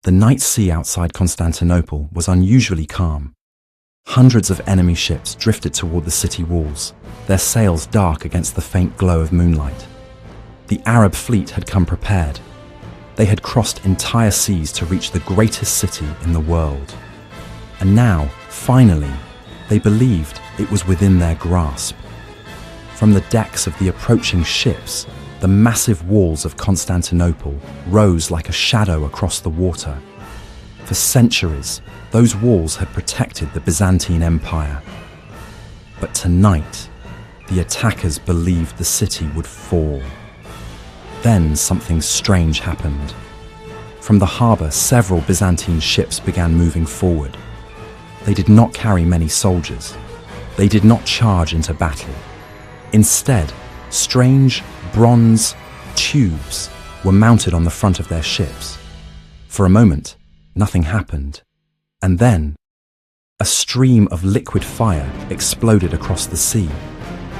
The night sea outside Constantinople was unusually calm. Hundreds of enemy ships drifted toward the city walls, their sails dark against the faint glow of moonlight. The Arab fleet had come prepared. They had crossed entire seas to reach the greatest city in the world. And now, finally, they believed it was within their grasp. From the decks of the approaching ships, the massive walls of Constantinople rose like a shadow across the water. For centuries, those walls had protected the Byzantine Empire. But tonight, the attackers believed the city would fall. Then something strange happened. From the harbour, several Byzantine ships began moving forward. They did not carry many soldiers. They did not charge into battle. Instead, strange bronze tubes were mounted on the front of their ships. For a moment, nothing happened. And then, a stream of liquid fire exploded across the sea.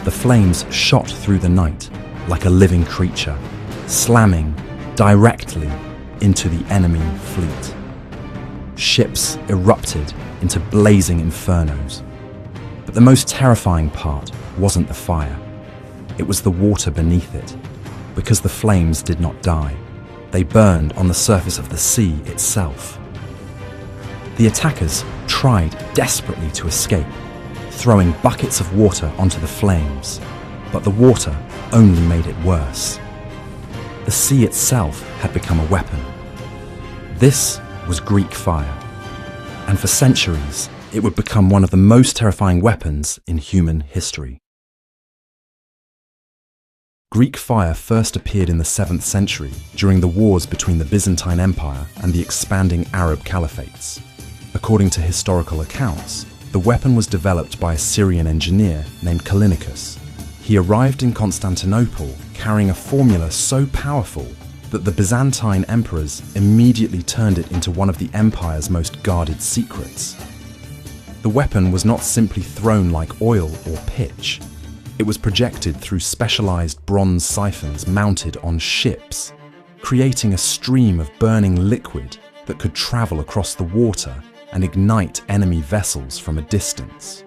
The flames shot through the night like a living creature, slamming directly into the enemy fleet. Ships erupted into blazing infernos. But the most terrifying part wasn't the fire. It was the water beneath it, because the flames did not die. They burned on the surface of the sea itself. The attackers tried desperately to escape, throwing buckets of water onto the flames, but the water only made it worse. The sea itself had become a weapon. This was Greek fire, and for centuries it would become one of the most terrifying weapons in human history. Greek fire first appeared in the 7th century during the wars between the Byzantine Empire and the expanding Arab caliphates. According to historical accounts, the weapon was developed by a Syrian engineer named Callinicus. He arrived in Constantinople carrying a formula so powerful that the Byzantine emperors immediately turned it into one of the empire's most guarded secrets. The weapon was not simply thrown like oil or pitch. It was projected through specialized bronze siphons mounted on ships, creating a stream of burning liquid that could travel across the water and ignite enemy vessels from a distance.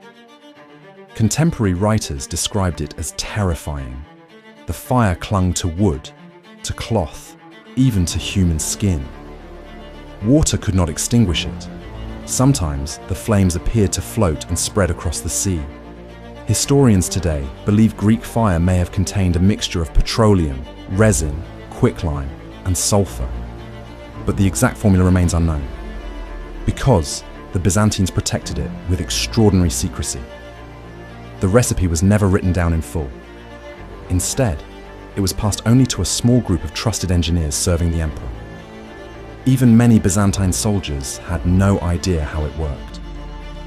Contemporary writers described it as terrifying. The fire clung to wood, to cloth, even to human skin. Water could not extinguish it. Sometimes the flames appeared to float and spread across the sea. Historians today believe Greek fire may have contained a mixture of petroleum, resin, quicklime, and sulfur. But the exact formula remains unknown, because the Byzantines protected it with extraordinary secrecy. The recipe was never written down in full. Instead, it was passed only to a small group of trusted engineers serving the emperor. Even many Byzantine soldiers had no idea how it worked.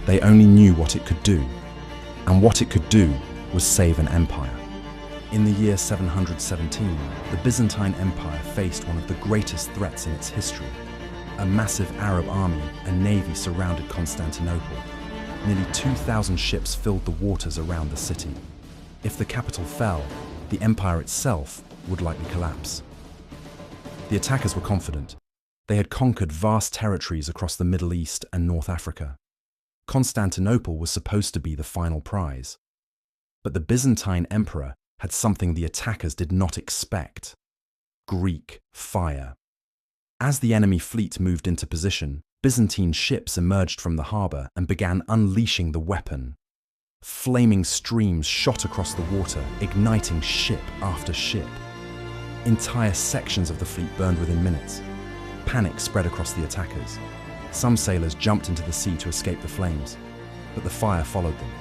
They only knew what it could do. And what it could do was save an empire. In the year 717, the Byzantine Empire faced one of the greatest threats in its history. A massive Arab army and navy surrounded Constantinople. Nearly 2,000 ships filled the waters around the city. If the capital fell, the empire itself would likely collapse. The attackers were confident. They had conquered vast territories across the Middle East and North Africa. Constantinople was supposed to be the final prize. But the Byzantine emperor had something the attackers did not expect: Greek fire. As the enemy fleet moved into position, Byzantine ships emerged from the harbour and began unleashing the weapon. Flaming streams shot across the water, igniting ship after ship. Entire sections of the fleet burned within minutes. Panic spread across the attackers. Some sailors jumped into the sea to escape the flames, but the fire followed them.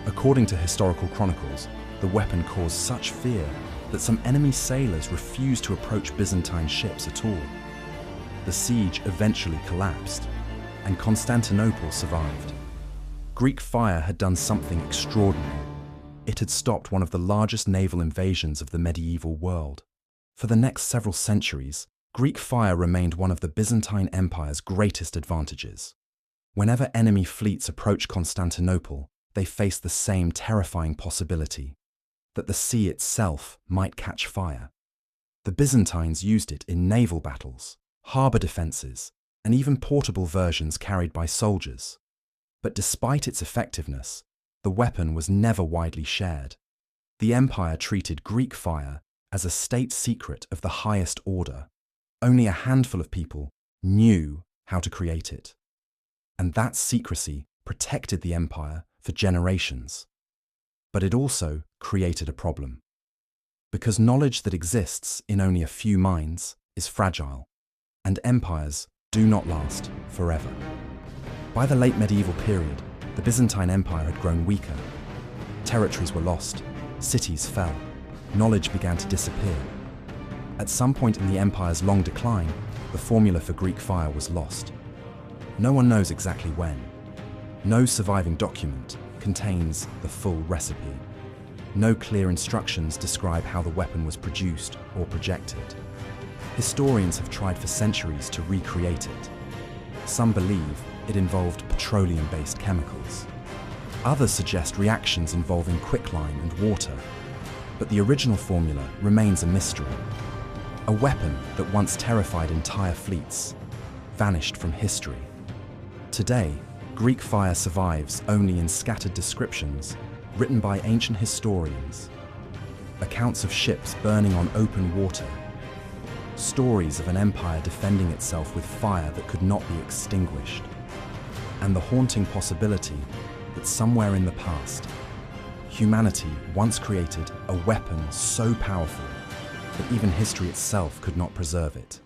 According to historical chronicles, the weapon caused such fear that some enemy sailors refused to approach Byzantine ships at all. The siege eventually collapsed, and Constantinople survived. Greek fire had done something extraordinary. It had stopped one of the largest naval invasions of the medieval world. For the next several centuries, Greek fire remained one of the Byzantine Empire's greatest advantages. Whenever enemy fleets approached Constantinople, they faced the same terrifying possibility: that the sea itself might catch fire. The Byzantines used it in naval battles, harbour defences, and even portable versions carried by soldiers. But despite its effectiveness, the weapon was never widely shared. The empire treated Greek fire as a state secret of the highest order. Only a handful of people knew how to create it. And that secrecy protected the empire for generations. But it also created a problem. Because knowledge that exists in only a few minds is fragile, and empires do not last forever. By the late medieval period, the Byzantine Empire had grown weaker. Territories were lost, cities fell, knowledge began to disappear. At some point in the empire's long decline, the formula for Greek fire was lost. No one knows exactly when. No surviving document contains the full recipe. No clear instructions describe how the weapon was produced or projected. Historians have tried for centuries to recreate it. Some believe it involved petroleum-based chemicals. Others suggest reactions involving quicklime and water. But the original formula remains a mystery. A weapon that once terrified entire fleets vanished from history. Today, Greek fire survives only in scattered descriptions written by ancient historians, accounts of ships burning on open water, stories of an empire defending itself with fire that could not be extinguished, and the haunting possibility that somewhere in the past, humanity once created a weapon so powerful that even history itself could not preserve it.